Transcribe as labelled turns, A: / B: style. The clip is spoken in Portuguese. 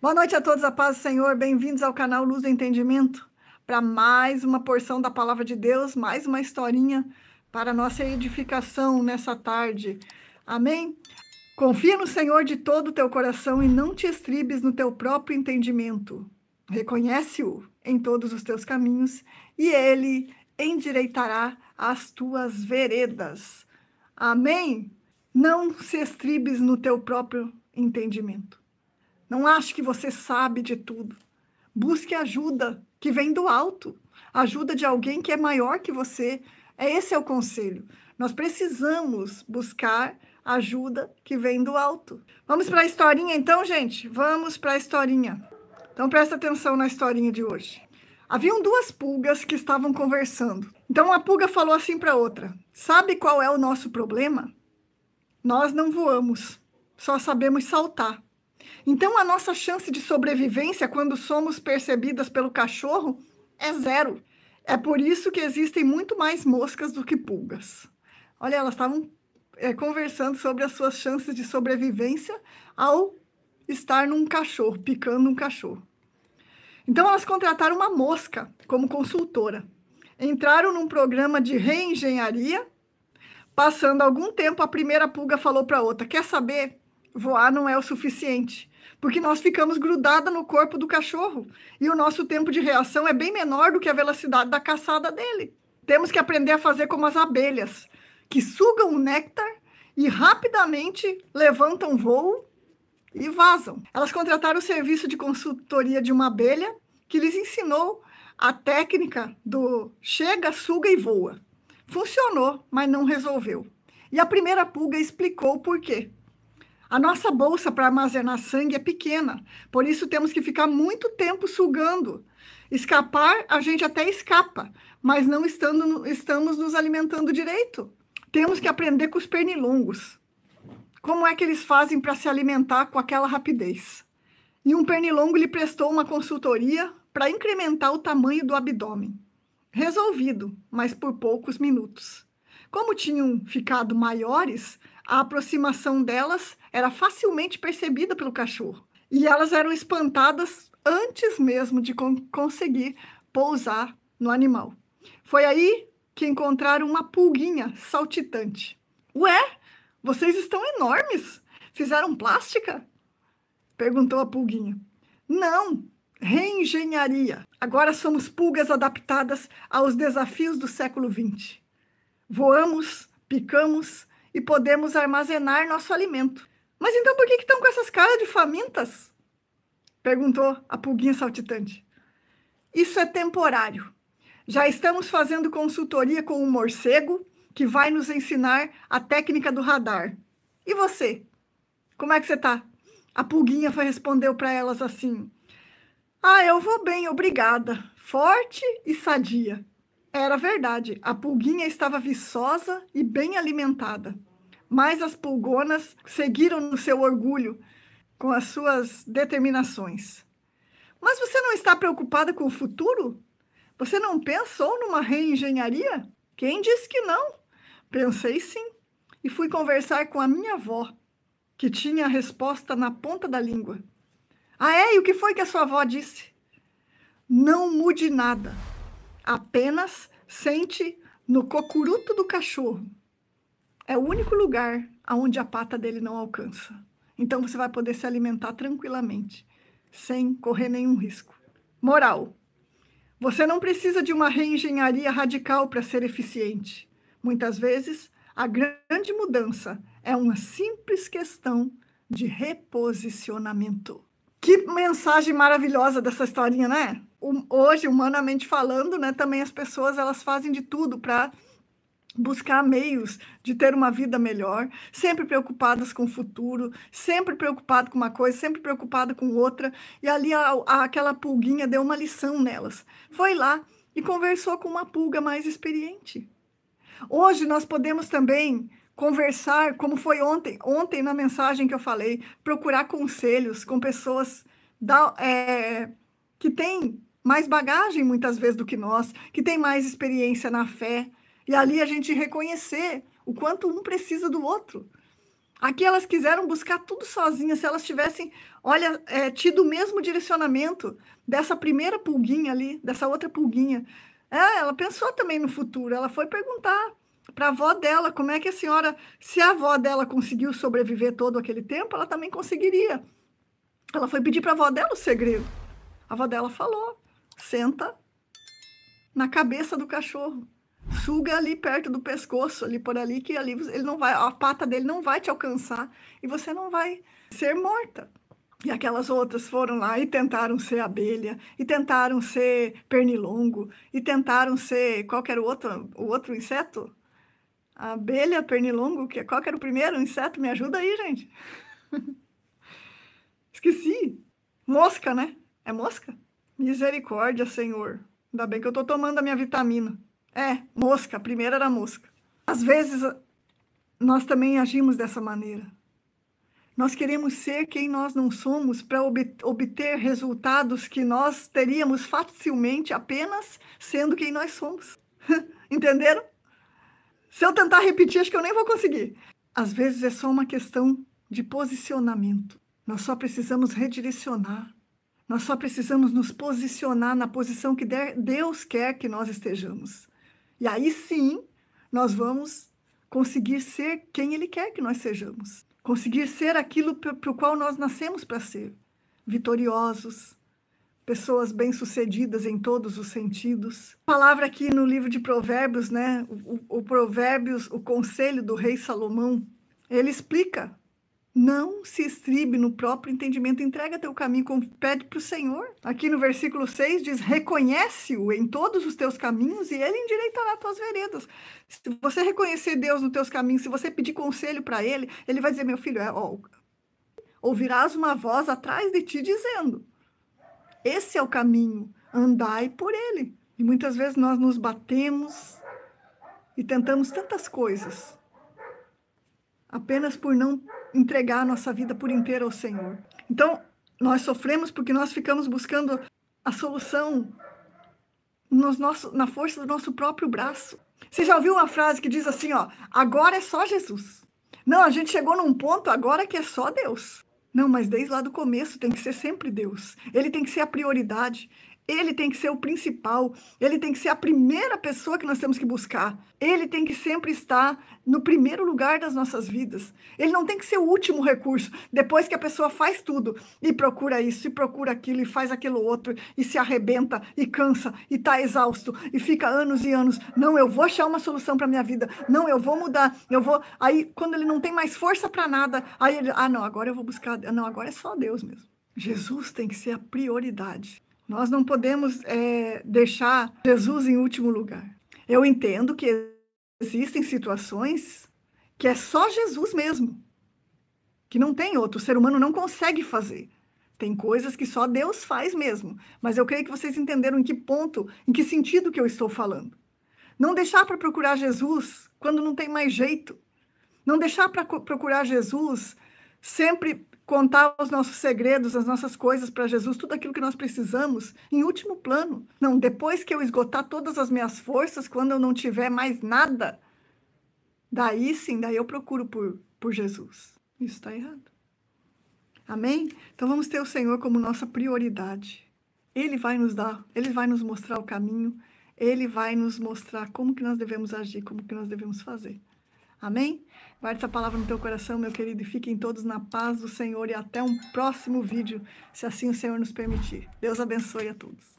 A: Boa noite a todos, a paz do Senhor. Bem-vindos ao canal Luz do Entendimento para mais uma porção da Palavra de Deus, mais uma historinha para a nossa edificação nessa tarde. Amém? Confia no Senhor de todo o teu coração e não te estribes no teu próprio entendimento. Reconhece-o em todos os teus caminhos e ele endireitará as tuas veredas. Amém? Não se estribes no teu próprio entendimento. Não ache que você sabe de tudo. Busque ajuda que vem do alto. Ajuda de alguém que é maior que você. Esse é o conselho. Nós precisamos buscar ajuda que vem do alto. Vamos para a historinha então, gente? Vamos para a historinha. Então presta atenção na historinha de hoje. Haviam duas pulgas que estavam conversando. Então uma pulga falou assim para a outra: sabe qual é o nosso problema? Nós não voamos, só sabemos saltar. Então, a nossa chance de sobrevivência quando somos percebidas pelo cachorro é zero. É por isso que existem muito mais moscas do que pulgas. Olha, elas estavam conversando sobre as suas chances de sobrevivência ao estar num cachorro, picando um cachorro. Então, elas contrataram uma mosca como consultora. Entraram num programa de reengenharia. Passando algum tempo, a primeira pulga falou para a outra: quer saber? Voar não é o suficiente, porque nós ficamos grudadas no corpo do cachorro e o nosso tempo de reação é bem menor do que a velocidade da caçada dele. Temos que aprender a fazer como as abelhas, que sugam o néctar e rapidamente levantam voo e vazam. Elas contrataram o serviço de consultoria de uma abelha que lhes ensinou a técnica do chega, suga e voa. Funcionou, mas não resolveu. E a primeira pulga explicou o porquê. A nossa bolsa para armazenar sangue é pequena, por isso temos que ficar muito tempo sugando. Escapar, a gente até escapa, mas não estamos nos alimentando direito. Temos que aprender com os pernilongos. Como é que eles fazem para se alimentar com aquela rapidez? E um pernilongo lhe prestou uma consultoria para incrementar o tamanho do abdômen. Resolvido, mas por poucos minutos. Como tinham ficado maiores, a aproximação delas era facilmente percebida pelo cachorro. E elas eram espantadas antes mesmo de conseguir pousar no animal. Foi aí que encontraram uma pulguinha saltitante. Ué, vocês estão enormes. Fizeram plástica? Perguntou a pulguinha. Não, reengenharia. Agora somos pulgas adaptadas aos desafios do século XX. Voamos, picamos e podemos armazenar nosso alimento. Mas então por que estão com essas caras de famintas? Perguntou a pulguinha saltitante. Isso é temporário. Já estamos fazendo consultoria com um morcego que vai nos ensinar a técnica do radar. E você? Como é que você está? A pulguinha respondeu para elas assim: eu vou bem, obrigada. Forte e sadia. Era verdade, a pulguinha estava viçosa e bem alimentada. Mas as pulgonas seguiram no seu orgulho, com as suas determinações. Mas você não está preocupada com o futuro? Você não pensou numa reengenharia? Quem disse que não? Pensei sim, e fui conversar com a minha avó, que tinha a resposta na ponta da língua. E o que foi que a sua avó disse? Não mude nada. Apenas sente no cocuruto do cachorro. É o único lugar onde a pata dele não alcança. Então você vai poder se alimentar tranquilamente, sem correr nenhum risco. Moral: você não precisa de uma reengenharia radical para ser eficiente. Muitas vezes, a grande mudança é uma simples questão de reposicionamento. Que mensagem maravilhosa dessa historinha, né? Hoje, humanamente falando, né, também as pessoas elas fazem de tudo para buscar meios de ter uma vida melhor, sempre preocupadas com o futuro, sempre preocupado com uma coisa, sempre preocupada com outra. E ali aquela pulguinha deu uma lição nelas. Foi lá e conversou com uma pulga mais experiente. Hoje nós podemos também conversar, como foi ontem na mensagem que eu falei, procurar conselhos com pessoas que têm mais bagagem muitas vezes do que nós, que têm mais experiência na fé, e ali a gente reconhecer o quanto um precisa do outro. Aqui elas quiseram buscar tudo sozinhas. Se elas tivessem, olha, tido o mesmo direcionamento dessa primeira pulguinha ali, dessa outra pulguinha. Ela pensou também no futuro. Ela foi perguntar para a avó dela como é que a senhora, se a avó dela conseguiu sobreviver todo aquele tempo, ela também conseguiria. Ela foi pedir para a avó dela o segredo. A avó dela falou: senta na cabeça do cachorro. Suga ali perto do pescoço, ali por ali, que ali ele não vai, a pata dele não vai te alcançar e você não vai ser morta. E aquelas outras foram lá e tentaram ser abelha, e tentaram ser pernilongo, e tentaram ser qualquer o outro inseto. A abelha, pernilongo, qual que era o primeiro inseto? Me ajuda aí, gente. Esqueci. Mosca, né? É mosca? Misericórdia, Senhor. Ainda bem que eu tô tomando a minha vitamina. Mosca, a primeira era mosca. Às vezes, nós também agimos dessa maneira. Nós queremos ser quem nós não somos para obter resultados que nós teríamos facilmente apenas sendo quem nós somos. Entenderam? Se eu tentar repetir, acho que eu nem vou conseguir. Às vezes é só uma questão de posicionamento. Nós só precisamos redirecionar. Nós só precisamos nos posicionar na posição que Deus quer que nós estejamos. E aí sim, nós vamos conseguir ser quem Ele quer que nós sejamos. Conseguir ser aquilo para o qual nós nascemos para ser. Vitoriosos, pessoas bem-sucedidas em todos os sentidos. A palavra aqui no livro de Provérbios, né? O Provérbios, o conselho do rei Salomão, ele explica: não se estribe no próprio entendimento, entrega teu caminho, pede para o Senhor. Aqui no versículo 6 diz: reconhece-o em todos os teus caminhos e ele endireitará tuas veredas. Se você reconhecer Deus nos teus caminhos, se você pedir conselho para ele, ele vai dizer: meu filho, ouvirás uma voz atrás de ti dizendo: esse é o caminho, andai por ele. E muitas vezes nós nos batemos e tentamos tantas coisas apenas por não entregar a nossa vida por inteira ao Senhor. Então, nós sofremos porque nós ficamos buscando a solução na força do nosso próprio braço. Você já ouviu uma frase que diz assim, agora é só Jesus. Não, a gente chegou num ponto agora que é só Deus. Não, mas desde lá do começo tem que ser sempre Deus. Ele tem que ser a prioridade. Ele tem que ser o principal, ele tem que ser a primeira pessoa que nós temos que buscar. Ele tem que sempre estar no primeiro lugar das nossas vidas. Ele não tem que ser o último recurso, depois que a pessoa faz tudo, e procura isso, e procura aquilo, e faz aquilo outro, e se arrebenta, e cansa, e está exausto, e fica anos e anos. Não, eu vou achar uma solução para a minha vida. Não, eu vou mudar, eu vou... Aí, quando ele não tem mais força para nada, aí ele... não, agora eu vou buscar... Não, agora é só Deus mesmo. Jesus tem que ser a prioridade. Nós não podemos deixar Jesus em último lugar. Eu entendo que existem situações que é só Jesus mesmo, que não tem outro, o ser humano não consegue fazer. Tem coisas que só Deus faz mesmo, mas eu creio que vocês entenderam em que ponto, em que sentido que eu estou falando. Não deixar para procurar Jesus quando não tem mais jeito. Não deixar para procurar Jesus sempre contar os nossos segredos, as nossas coisas para Jesus, tudo aquilo que nós precisamos, em último plano. Não, depois que eu esgotar todas as minhas forças, quando eu não tiver mais nada, daí sim, daí eu procuro por Jesus. Isso está errado. Amém? Então vamos ter o Senhor como nossa prioridade. Ele vai nos dar, Ele vai nos mostrar o caminho, Ele vai nos mostrar como que nós devemos agir, como que nós devemos fazer. Amém? Guarde essa palavra no teu coração, meu querido, e fiquem todos na paz do Senhor e até um próximo vídeo, se assim o Senhor nos permitir. Deus abençoe a todos.